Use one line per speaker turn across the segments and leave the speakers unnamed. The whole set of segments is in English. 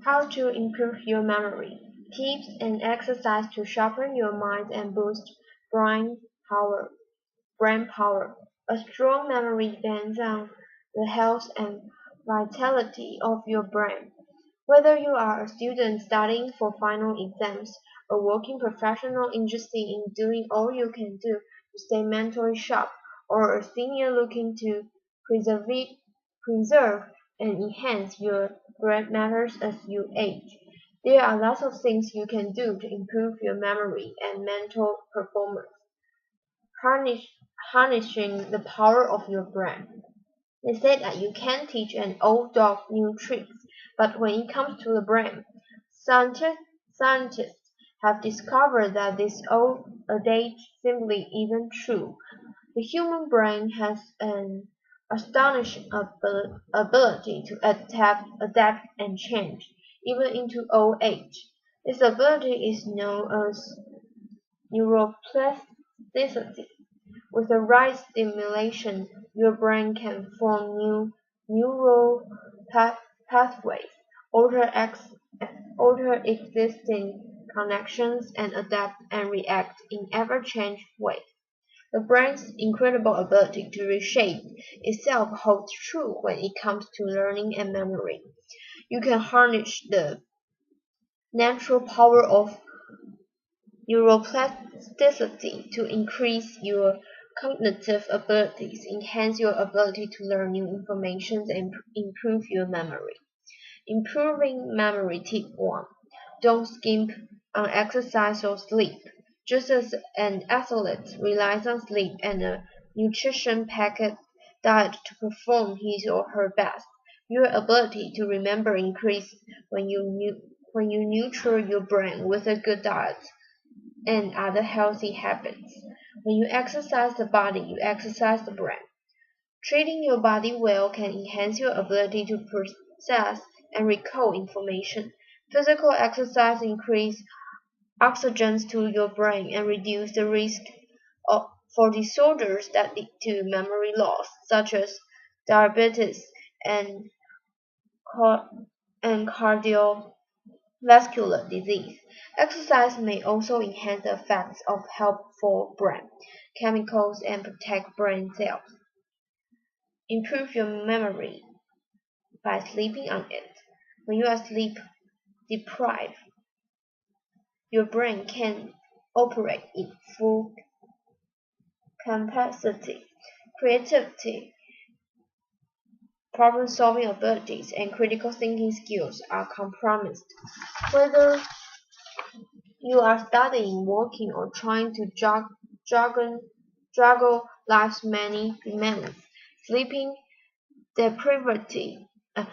How to improve your memory. Tips and exercise to sharpen your mind and boost brain power. Brain power. A strong memory depends on the health and vitality of your brain. Whether you are a student studying for final exams, a working professional interested in doing all you can do to stay mentally sharp, or a senior looking to preserve, preserve and enhance your brain matters as you age, there are lots of things you can do to improve your memory and mental performance. Harness, harnessing the power of your brain. They say that you can teach an old dog new tricks, but when it comes to the brain, scientists have discovered that this old adage simply isn't true. The human brain has an astonishing ability to adapt and change, even into old age. This ability is known as neuroplasticity. With the right stimulation, your brain can form new neural pathways, alter, alter existing connections, and adapt and react in ever-changing ways. The brain's incredible ability to reshape itself holds true when it comes to learning and memory. You can harness the natural power of neuroplasticity to increase your cognitive abilities, enhance your ability to learn new information, and improve your memory. Improving memory tip 1. Don't skimp on exercise or sleep. Just as an athlete relies on sleep and a nutrition-packed diet to perform his or her best, your ability to remember increases when you nurture your brain with a good diet and other healthy habits. When you exercise the body, you exercise the brain. Treating your body well can enhance your ability to process and recall information. Physical exercise increases oxygen to your brain and reduce the risk for disorders that lead to memory loss, such as diabetes and, and cardiovascular disease. Exercise may also enhance the effects of helpful brain chemicals and protect brain cells. Improve your memory by sleeping on it. When you are sleep deprived, your brain can operate in full capacity. Creativity, problem-solving abilities, and critical thinking skills are compromised. Whether you are studying, working, or trying to juggle life's many demands, sleeping deprivati- uh,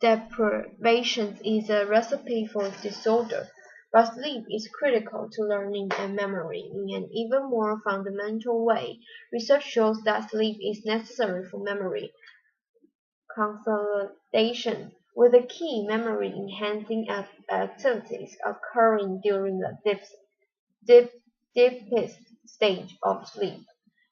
deprivation is a recipe for disorder. But sleep is critical to learning and memory in an even more fundamental way. Research shows that sleep is necessary for memory consolidation, with the key memory enhancing activities occurring during the deep, deepest stage of sleep.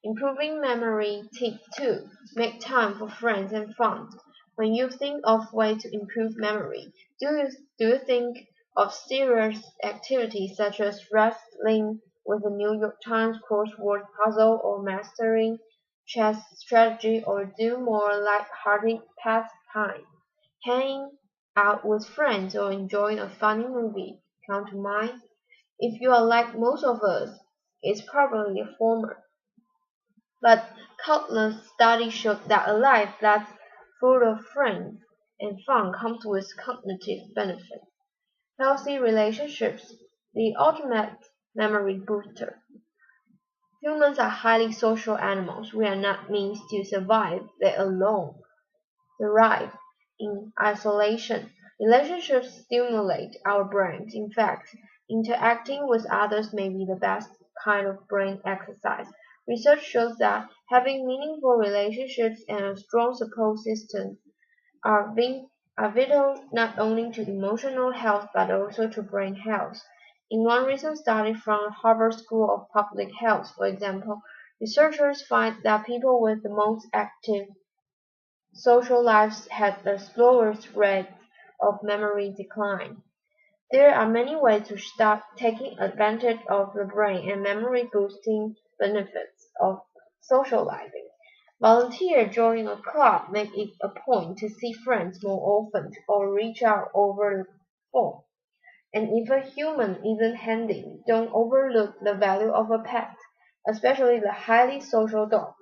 Improving memory tip 2. Make time for friends and fun. When you think of ways to improve memory, do you think of serious activities such as wrestling with the New York Times crossword puzzle or mastering chess strategy, or do more light-hearted pastime? Hanging out with friends or enjoying a funny movie come to mind? If you are like most of us, it's probably the former. But countless studies show that a life that's full of friends and fun comes with cognitive benefits. Healthy relationships, the ultimate memory booster. Humans are highly social animals. We are not meant to survive, let alone thrive in isolation. Relationships stimulate our brains. In fact, interacting with others may be the best kind of brain exercise. Research shows that having meaningful relationships and a strong support system are vital not only to emotional health but also to brain health. In one recent study from Harvard School of Public Health, for example, researchers find that people with the most active social lives had the slowest rate of memory decline. There are many ways to start taking advantage of the brain and memory boosting benefits of socializing. Volunteer joining a club, make it a point to see friends more often or reach out over the phone. And if a human isn't handy, don't overlook the value of a pet, especially the highly social dog.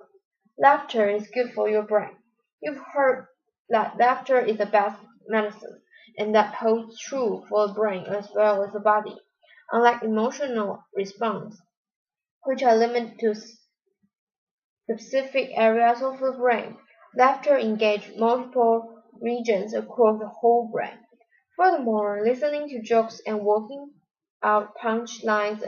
Laughter is good for your brain. You've heard that laughter is the best medicine, and that holds true for the brain as well as the body. Unlike emotional response, which are limited to specific areas of the brain, laughter engages multiple regions across the whole brain. Furthermore, listening to jokes and working out punchlines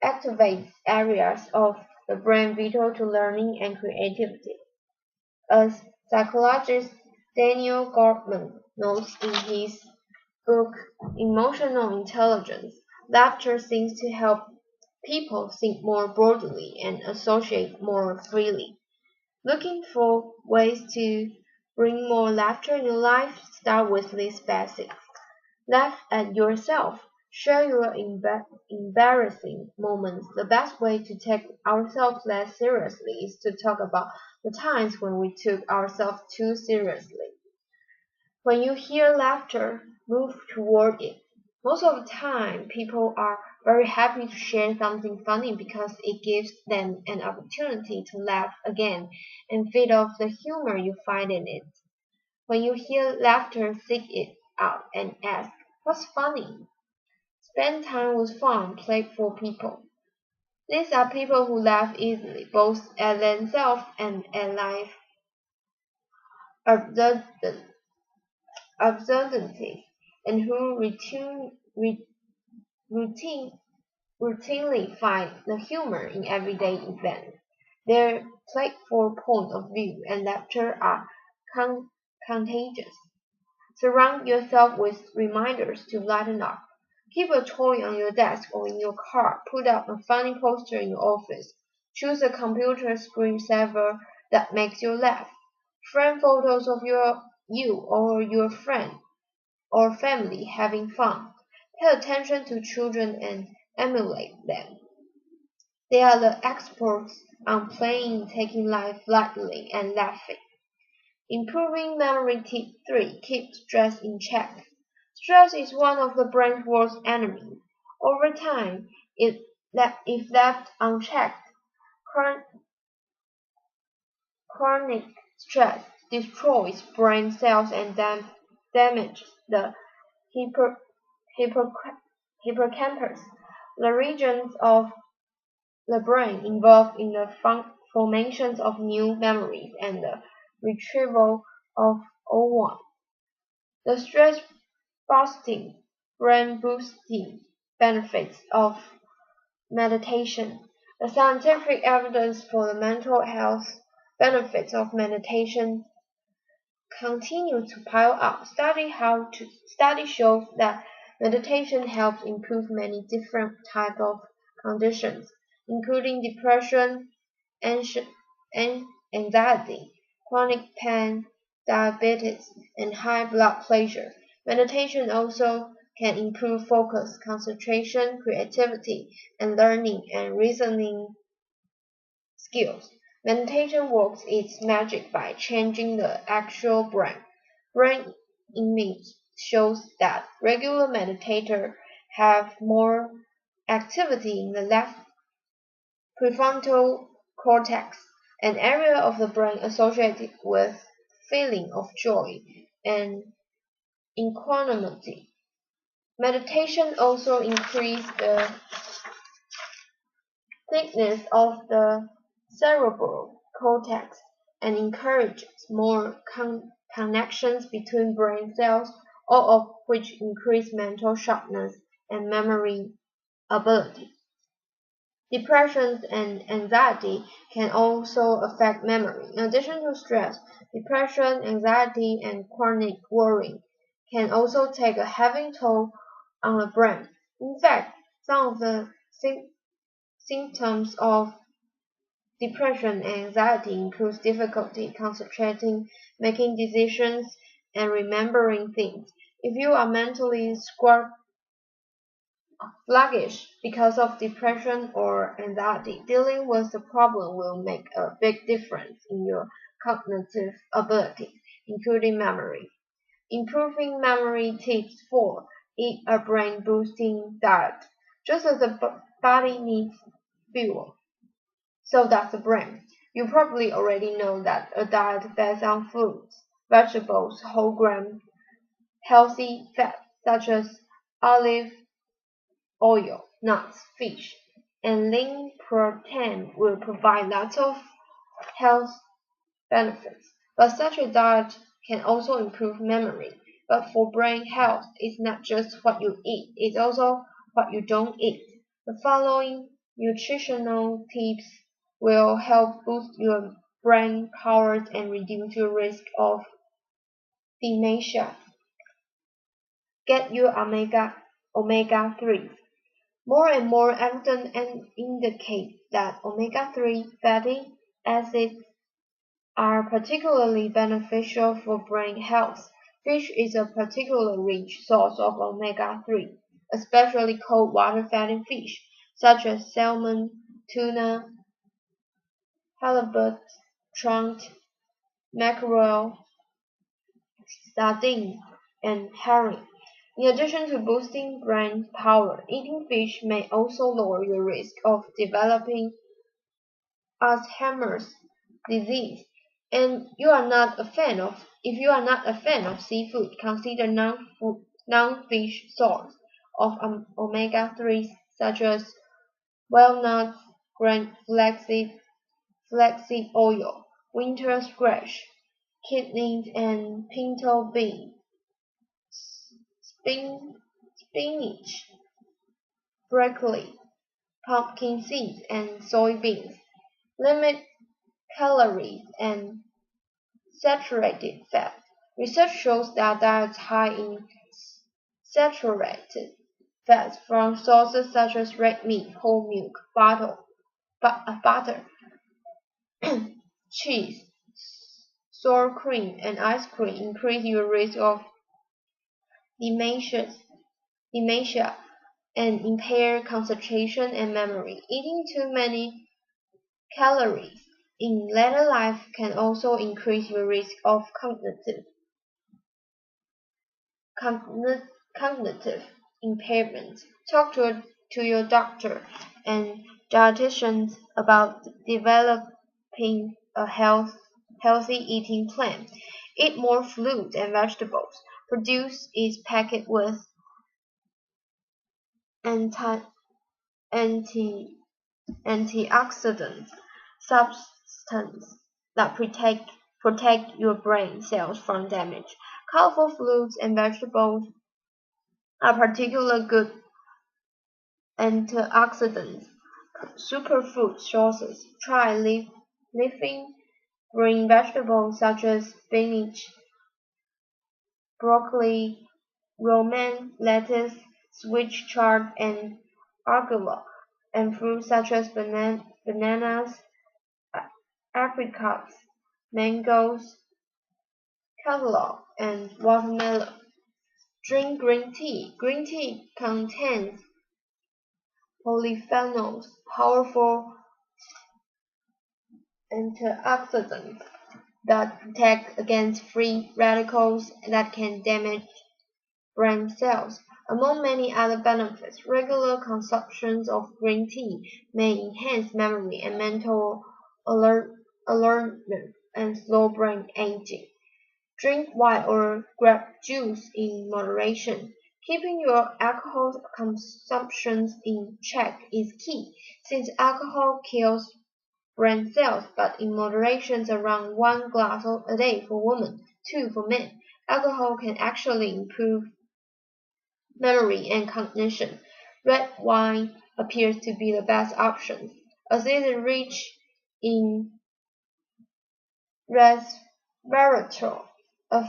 activates areas of the brain vital to learning and creativity. As psychologist Daniel Goleman notes in his book Emotional Intelligence, laughter seems to help people think more broadly and associate more freely. Looking for ways to bring more laughter in your life? Start with these basics. Laugh at yourself. Share your embarrassing moments. The best way to take ourselves less seriously is to talk about the times when we took ourselves too seriously. When you hear laughter, move toward it. Most of the time, people are very happy to share something funny because it gives them an opportunity to laugh again and feed off the humor you find in it. When you hear laughter, seek it out and ask, "What's funny?" Spend time with fun, playful people. These are people who laugh easily, both at themselves and at life absurdities, and who routine, routinely find the humor in everyday events. Their playful point of view and laughter are contagious. Surround yourself with reminders to lighten up. Keep a toy on your desk or in your car. Put up a funny poster in your office. Choose a computer screensaver that makes you laugh. Frame photos of you or your friend or family having fun. Pay attention to children and emulate them. They are the experts on playing, taking life lightly, and laughing. Improving memory tip 3. Keep stress in check. Stress is one of the brain's worst enemies. Over time, if left unchecked, chronic stress destroys brain cells and damages the hippo, hippo, hippocampus, the regions of the brain involved in the formation of new memories and the retrieval of old ones. The stress-busting, brain-boosting benefits of meditation. The scientific evidence for the mental health benefits of meditation continue to pile up. Study shows that meditation helps improve many different types of conditions, including depression, anxiety, chronic pain, diabetes, and high blood pressure. Meditation also can improve focus, concentration, creativity, and learning and reasoning skills. Meditation works its magic by changing the actual brain. Brain image shows that regular meditators have more activity in the left prefrontal cortex, an area of the brain associated with feeling of joy and equanimity. Meditation also increases the thickness of the cerebral cortex and encourages more connections between brain cells, all of which increase mental sharpness and memory ability. Depression and anxiety can also affect memory. In addition to stress, depression, anxiety, and chronic worrying can also take a heavy toll on the brain. In fact, some of the symptoms of depression and anxiety include difficulty concentrating, making decisions, and remembering things. If you are mentally sluggish because of depression or anxiety, dealing with the problem will make a big difference in your cognitive abilities, including memory. Improving memory tips 4. Eat a brain-boosting diet. Just as the body needs fuel, so does the brain. You probably already know that a diet based on fruits, vegetables, whole grain, healthy fats such as olive oil, nuts, fish, and lean protein will provide lots of health benefits. But such a diet can also improve memory. But for brain health, it's not just what you eat, it's also what you don't eat. The following nutritional tips will help boost your brain powers and reduce your risk of dementia. Get your omega-3. More and more evidence indicates that omega-3 fatty acids are particularly beneficial for brain health. Fish is a particularly rich source of omega-3, especially cold water fatty fish, such as salmon, tuna, halibut, trout, mackerel, sardine, and herring. In addition to boosting brain power, eating fish may also lower your risk of developing Alzheimer's disease. And if you are not a fan of seafood, consider non-fish source of omega-3s such as walnuts, flaxseed oil, winter squash, kidneys, and pinto beans, spinach, broccoli, pumpkin seeds, and soybeans. Limit calories and saturated fat. Research shows that diets high in saturated fats from sources such as red meat, whole milk, butter, cheese, sour cream, and ice cream increase your risk of dementia, dementia and impair concentration and memory. Eating too many calories in later life can also increase your risk of cognitive impairment. Talk to your doctor and dietitians about developing a healthy eating plan. Eat more fruits and vegetables. Produce is packed with anti, anti, antioxidant substance that protect your brain cells from damage. Colorful fruits and vegetables are particularly good antioxidant superfood sources. Try leafy green vegetables such as spinach, broccoli, romaine lettuce, sweet chard, and arugula, and fruits such as bananas, apricots, mangoes, cantaloupe, and watermelon. Drink green tea. Green tea contains polyphenols, powerful antioxidants that protect against free radicals that can damage brain cells. Among many other benefits, regular consumption of green tea may enhance memory and mental alertness and slow brain aging. Drink wine or grape juice in moderation. Keeping your alcohol consumption in check is key, since alcohol kills brain cells, but in moderation around 1 glass a day for women, 2 for men. Alcohol can actually improve memory and cognition. Red wine appears to be the best option, as it is rich in resveratrol, a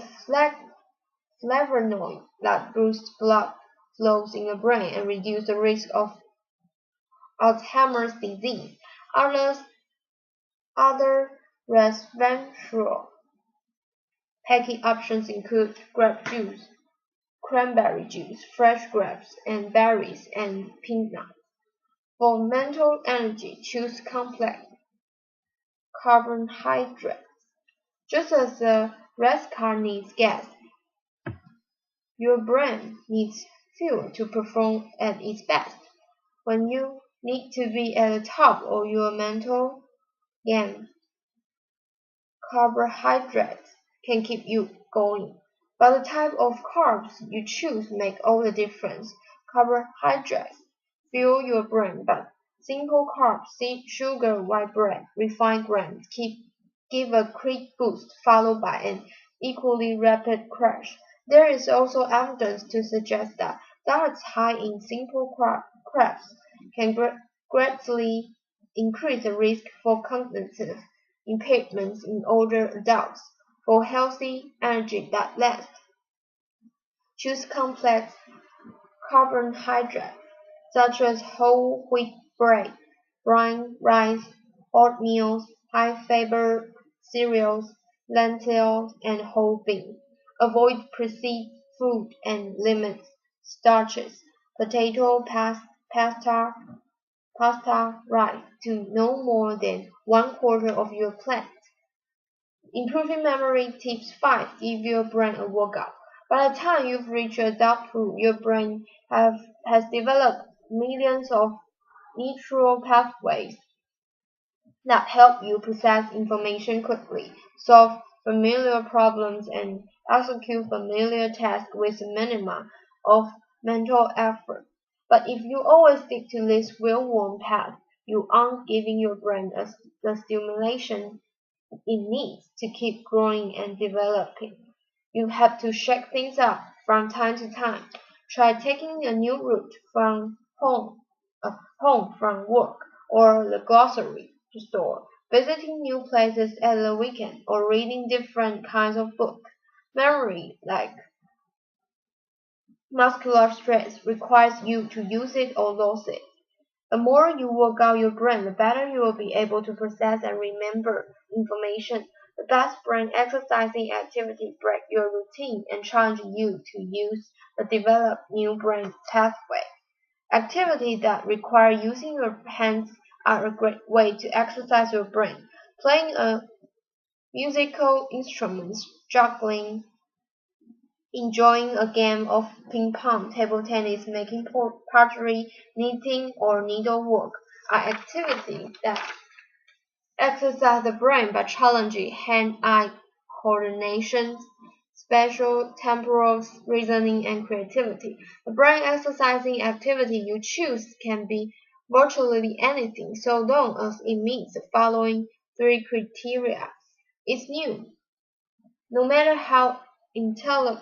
flavonoid that boosts blood flows in the brain and reduces the risk of Alzheimer's disease. Other resveratrol packaged options include grape juice, cranberry juice, fresh grapes and berries, and peanuts. For mental energy, choose complex carbohydrates. Just as a race car needs gas, your brain needs fuel to perform at its best. When you need to be at the top of your mental game, carbohydrates can keep you going. But the type of carbs you choose make all the difference. Carbohydrates fuel your brain, but simple carbs, sugar, white bread, refined grains, give a quick boost followed by an equally rapid crash. There is also evidence to suggest that diets high in simple carbs can greatly increase the risk for cognitive impairments in older adults. For healthy energy that lasts, choose complex carbohydrates such as whole wheat bread, brown rice, oatmeal, high-fiber cereals, lentils, and whole beans. Avoid processed food and limit starches, potato, pasta, rice to no more than 1/4 of your plate. Improving memory tips 5. Give your brain a workout. By the time you've reached adulthood, your brain has developed millions of neural pathways that help you process information quickly, solve familiar problems, and execute familiar tasks with a minimum of mental effort. But if you always stick to this well-worn path, you aren't giving your brain the stimulation it needs to keep growing and developing. You have to shake things up from time to time. Try taking a new route from home from work or the grocery store, visiting new places at the weekend, or reading different kinds of books. Memory, like muscular stress, requires you to use it or lose it. The more you work out your brain, the better you will be able to process and remember information. The best brain exercising activity break your routine and challenge you to use the developed new brain pathway. Activities that require using your hands are a great way to exercise your brain. Playing a musical instrument, juggling, enjoying a game of ping pong, table tennis, making pottery, knitting, or needlework are activities that exercise the brain by challenging hand-eye coordination, spatial temporal reasoning, and creativity. The brain exercising activity you choose can be virtually anything so long as it meets the following 3 criteria. It's new, no matter how intellectual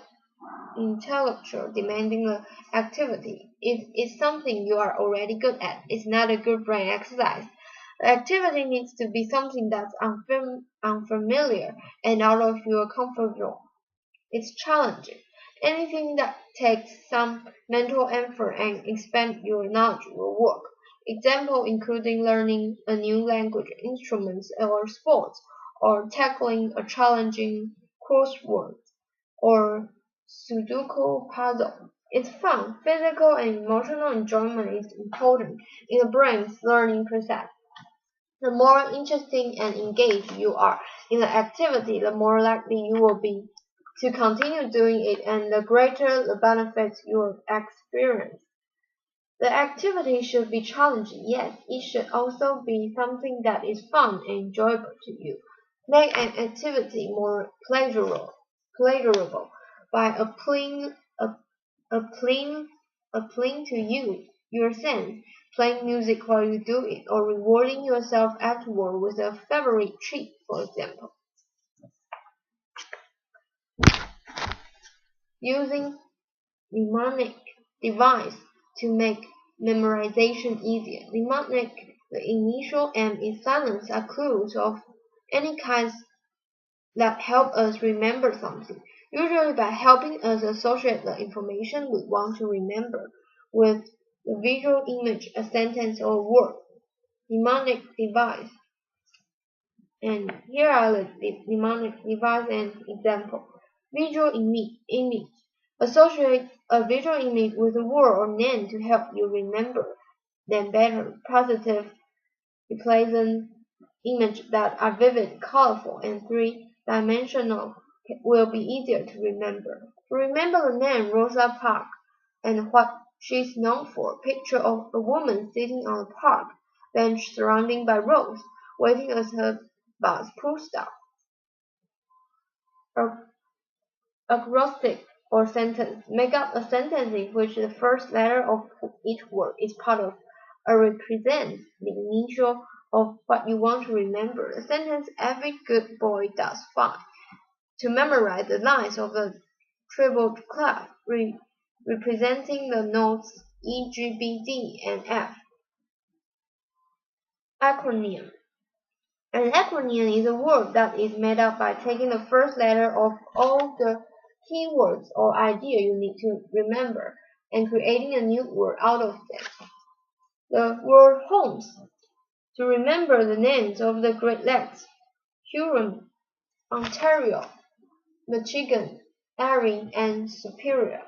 demanding the activity. If it's something you are already good at, it's not a good brain exercise. The activity needs to be something that's unfamiliar and out of your comfort zone. It's challenging. Anything that takes some mental effort and expand your knowledge will work. Example including learning a new language, instruments, or sports, or tackling a challenging crossword or Sudoku puzzle. It's fun. Physical and emotional enjoyment is important in the brain's learning process. The more interested and engaged you are in the activity, the more likely you will be to continue doing it and the greater the benefits you will experience. The activity should be challenging, yes, it should also be something that is fun and enjoyable to you. Make an activity more pleasurable by appealing, appealing to your sense, playing music while you do it, or rewarding yourself afterward with a favorite treat, for example. Using mnemonic device to make memorization easier. Mnemonic, the initial aim is silence are clues of any kinds that help us remember something, usually by helping us associate the information we want to remember with the visual image, a sentence, or word. Mnemonic device. And here are the mnemonic device and example. Visual image. Associate a visual image with a word or name to help you remember them better. Positive, pleasant images that are vivid, colorful, and three-dimensional will be easier to remember. To remember the name Rosa Parks and what she's known for, picture of a woman sitting on a park bench surrounded by roses, waiting as her bus pulls down. Acrostic or sentence. Make up a sentence in which the first letter of each word is part of or represents the initial of what you want to remember. The sentence every good boy does fine. To memorize the lines of the treble clef representing the notes E, G, B, D, and F. Acronym. An acronym is a word that is made up by taking the first letter of all the keywords or idea you need to remember and creating a new word out of them. The word homes. To remember the names of the Great Lakes, Huron, Ontario, Michigan, Erie, and Superior.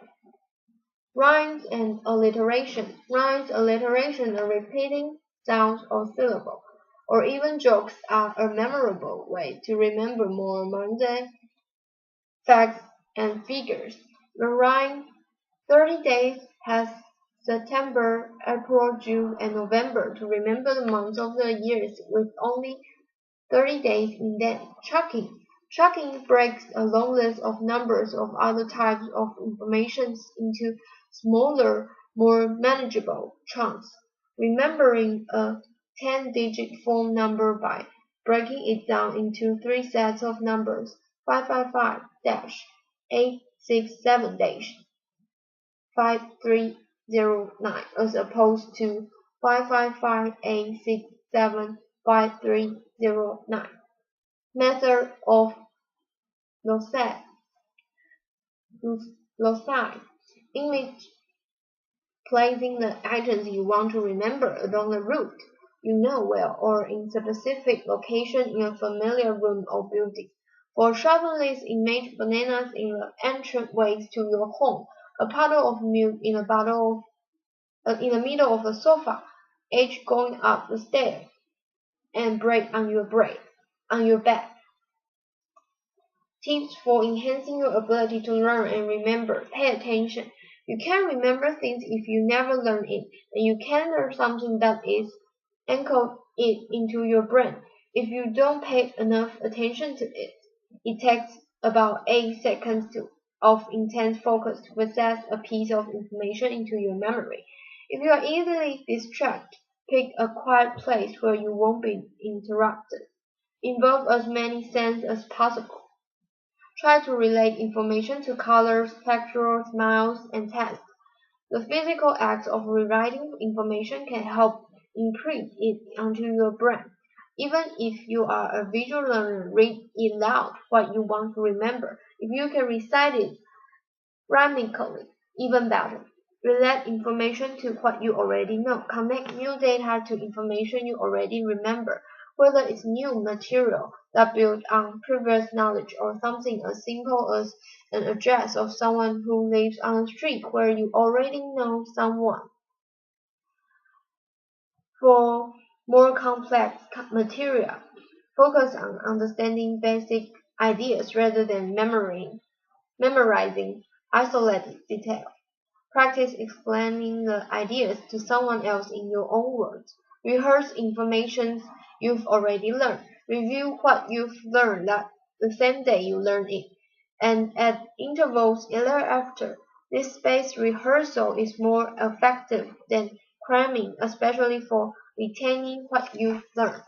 Rhymes and alliteration. Rhymes, alliteration, are repeating sounds or syllable, or even jokes are a memorable way to remember more mundane facts and figures. The rhyme 30 days has September, April, June, and November to remember the months of the years with only 30 days in them. Chunking. Chunking breaks a long list of numbers of other types of information into smaller, more manageable chunks. Remembering a 10-digit phone number by breaking it down into 3 sets of numbers, 555-867-5309 as opposed to 555-867-5309. Method of loci. Image placing the items you want to remember along the route you know well or in specific location in a familiar room or building. For shopping list, image bananas in the entranceways to your home, a puddle of milk in a bottle in the middle of a sofa, edge going up the stairs, and bread on your bed. Tips for enhancing your ability to learn and remember. Pay attention. You can remember things if you never learn it, and you can learn something that is anchored it into your brain if you don't pay enough attention to it. It takes about 8 seconds of intense focus to process a piece of information into your memory. If you are easily distracted, pick a quiet place where you won't be interrupted. Involve as many senses as possible. Try to relate information to colors, textures, smells, and tastes. The physical act of rewriting information can help imprint it onto your brain. Even if you are a visual learner, read it loud what you want to remember. If you can recite it rhythmically, even better. Relate information to what you already know. Connect new data to information you already remember, whether it's new material that builds on previous knowledge or something as simple as an address of someone who lives on a street where you already know someone. For more complex material, focus on understanding basic ideas rather than memorizing isolated details. Practice explaining the ideas to someone else in your own words. Rehearse information you've already learned. Review what you've learned the same day you learn it, and at intervals thereafter. This spaced rehearsal is more effective than cramming, especially for retaining what you've learned.